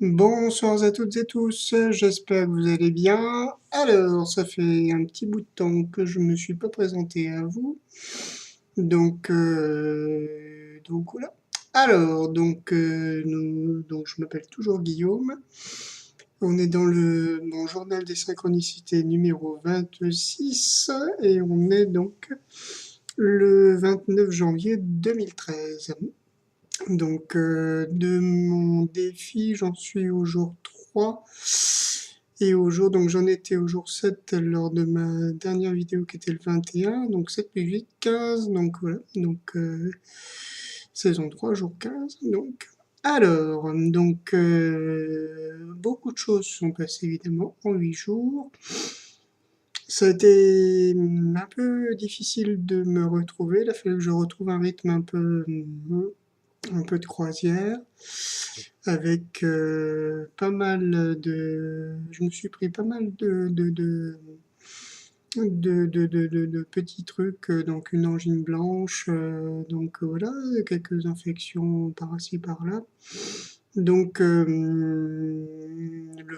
Bonsoir à toutes et tous, j'espère que vous allez bien. Alors, ça fait un petit bout de temps que je me suis pas présenté à vous, donc voilà. Alors, donc je m'appelle toujours Guillaume. On est dans le mon journal des synchronicités numéro 26 et on est donc le 29 janvier 2013. De mon défi, j'en suis au jour 3. Donc j'en étais au jour 7 lors de ma dernière vidéo qui était le 21. Donc 7 plus 8, 15. Donc voilà. Saison 3, jour 15. Beaucoup de choses sont passées évidemment en 8 jours. Ça a été un peu difficile de me retrouver. Il a fallu que je retrouve un rythme un peu de croisière, avec pas mal de... Je me suis pris pas mal de petits trucs, donc une angine blanche, voilà, quelques infections par-ci par-là. Le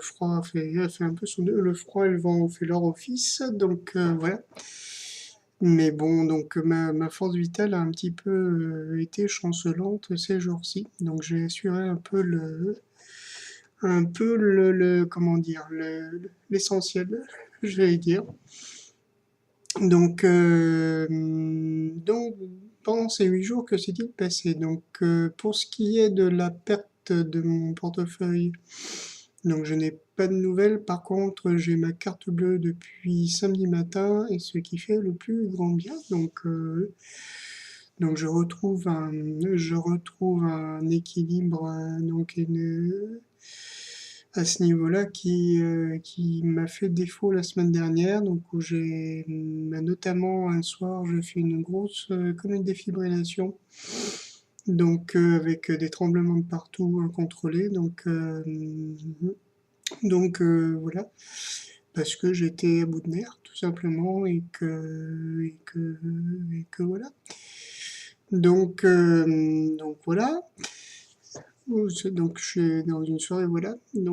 froid a fait un peu le froid et le vent ont fait leur office, voilà. Mais bon, ma force vitale a un petit peu été chancelante ces jours-ci. Donc j'ai assuré comment dire, l'essentiel, j'allais dire. Donc, euh, donc pendant ces 8 jours, que s'est-il passé? Pour ce qui est de la perte de mon portefeuille, donc je n'ai pas de nouvelles. Par contre, j'ai ma carte bleue depuis samedi matin, et ce qui fait le plus grand bien. Donc je retrouve un équilibre, à ce niveau-là qui m'a fait défaut la semaine dernière, donc où notamment un soir, je fais une grosse, comme une défibrillation, avec des tremblements de partout incontrôlés, voilà, parce que j'étais à bout de nerfs, tout simplement, et que voilà. Donc voilà. Donc je suis dans une soirée, voilà. Ne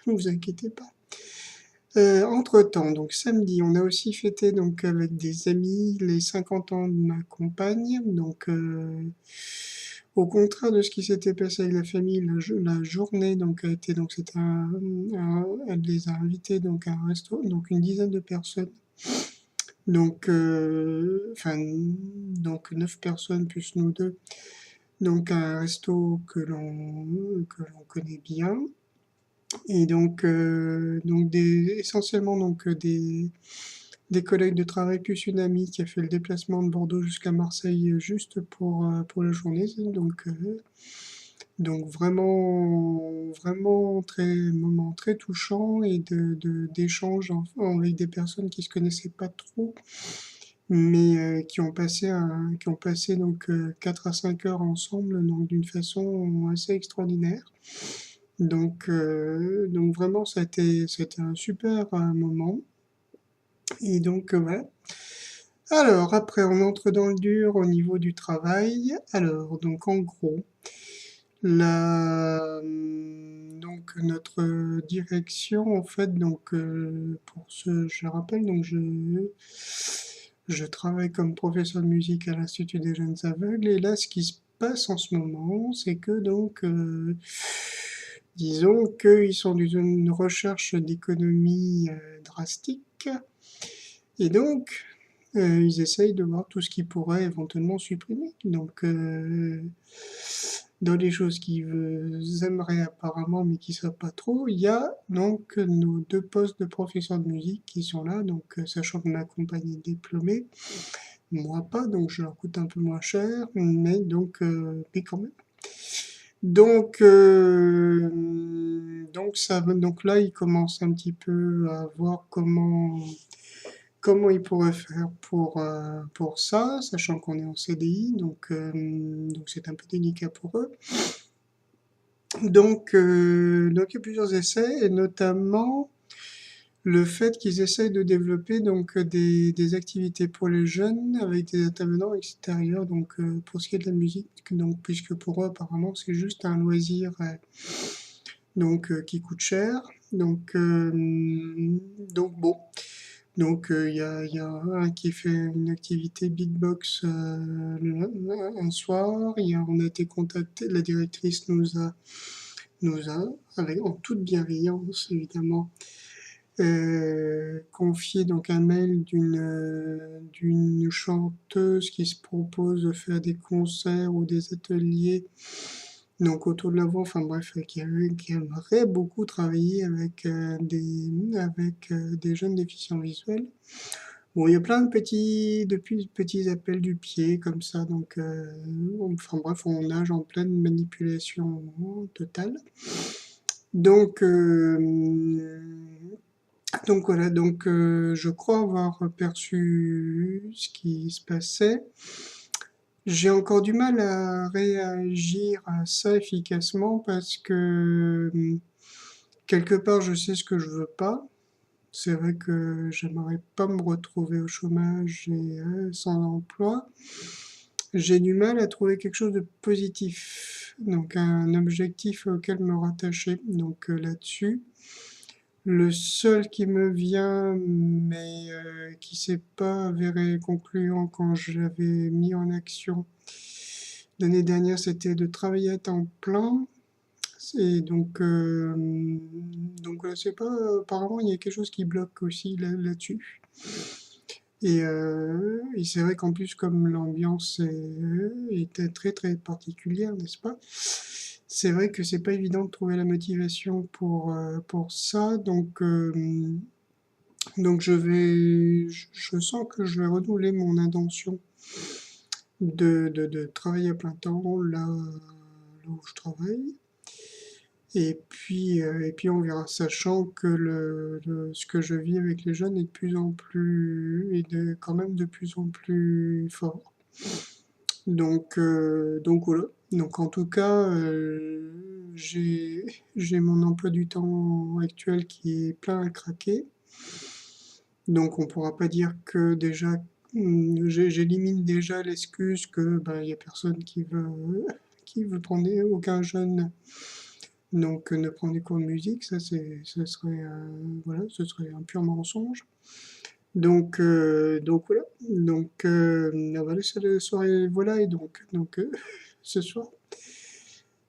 vous inquiétez pas. Entre-temps, donc samedi, on a aussi fêté donc avec des amis les 50 ans de ma compagne. Au contraire de ce qui s'était passé avec la famille, la journée donc a été donc c'était elle les a invités donc à un resto, donc une dizaine de personnes. Enfin donc 9 personnes plus nous deux. Donc à un resto que l'on connaît bien. Essentiellement des collègues de travail plus une amie qui a fait le déplacement de Bordeaux jusqu'à Marseille juste pour la journée. Donc vraiment moment très touchant et d'échanges avec des personnes qui se connaissaient pas trop, mais qui ont passé 4 à 5 heures ensemble, donc d'une façon assez extraordinaire. Donc vraiment, c'était un super moment. Voilà. Alors, après, on entre dans le dur au niveau du travail. Alors, donc en gros, notre direction, en fait, je rappelle, je travaille comme professeur de musique à l'Institut des jeunes aveugles. Et là, ce qui se passe en ce moment, c'est que disons qu'ils sont dans une recherche d'économie drastique. Et ils essayent de voir tout ce qu'ils pourraient éventuellement supprimer. Dans les choses qu'ils aimeraient apparemment, mais qui ne savent pas trop, il y a donc nos 2 postes de professeur de musique qui sont là, sachant que ma compagne est diplômée, moi pas, donc je leur coûte un peu moins cher, mais quand même. Donc là, ils commencent un petit peu à voir comment ils pourraient faire pour ça, sachant qu'on est en CDI, donc c'est un peu délicat pour eux. Donc il y a plusieurs essais, et notamment le fait qu'ils essayent de développer des activités pour les jeunes avec des intervenants extérieurs, pour ce qui est de la musique, puisque pour eux apparemment c'est juste un loisir donc qui coûte cher. Donc bon. Donc il y a un qui fait une activité beatbox un soir. On a été contacté, la directrice nous a, avec, en toute bienveillance évidemment, confié donc un mail d'une chanteuse qui se propose de faire des concerts ou des ateliers donc autour de la voix, enfin bref, qui aimerait beaucoup travailler avec des jeunes déficients visuels. Bon, il y a plein de petits appels du pied comme ça, donc enfin bref, on nage en pleine manipulation totale. Donc, donc voilà, donc je crois avoir perçu ce qui se passait. J'ai encore du mal à réagir à ça efficacement parce que quelque part je sais ce que je veux pas. C'est vrai que j'aimerais pas me retrouver au chômage et sans emploi. J'ai du mal à trouver quelque chose de positif, donc un objectif auquel me rattacher. Donc là-dessus, le seul qui me vient, mais qui s'est pas avéré concluant quand je l'avais mis en action l'année dernière, c'était de travailler à temps plein. Et donc voilà, c'est pas, apparemment il y a quelque chose qui bloque aussi là-dessus. Et c'est vrai qu'en plus, comme l'ambiance était très très particulière, n'est-ce pas? C'est vrai que c'est pas évident de trouver la motivation pour ça. Donc je sens que je vais renouveler mon intention de travailler à plein temps là où je travaille. Et puis on verra, sachant que ce que je vis avec les jeunes est de plus en plus, quand même de plus en plus fort. Donc voilà. Donc en tout cas, j'ai mon emploi du temps actuel qui est plein à craquer. Donc on pourra pas dire que déjà, j'élimine déjà l'excuse que ben, il y a personne qui veut prendre, aucun jeune donc ne prendre des cours de musique, ce serait, voilà, ce serait un pur mensonge. Donc voilà. Donc voilà, c'est la soirée voilà et donc ce soir.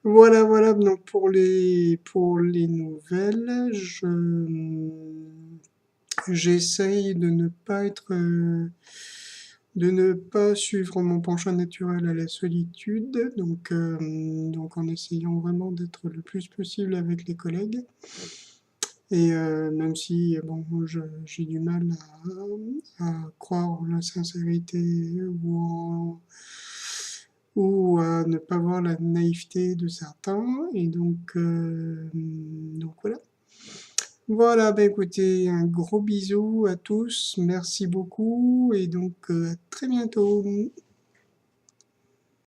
Voilà, voilà. Donc pour les nouvelles, j'essaye de ne pas suivre mon penchant naturel à la solitude, donc en essayant vraiment d'être le plus possible avec les collègues. Et même si bon, j'ai du mal à croire en la sincérité ou à ne pas voir la naïveté de certains, et donc voilà. Voilà, bah écoutez, un gros bisou à tous, merci beaucoup, et donc à très bientôt.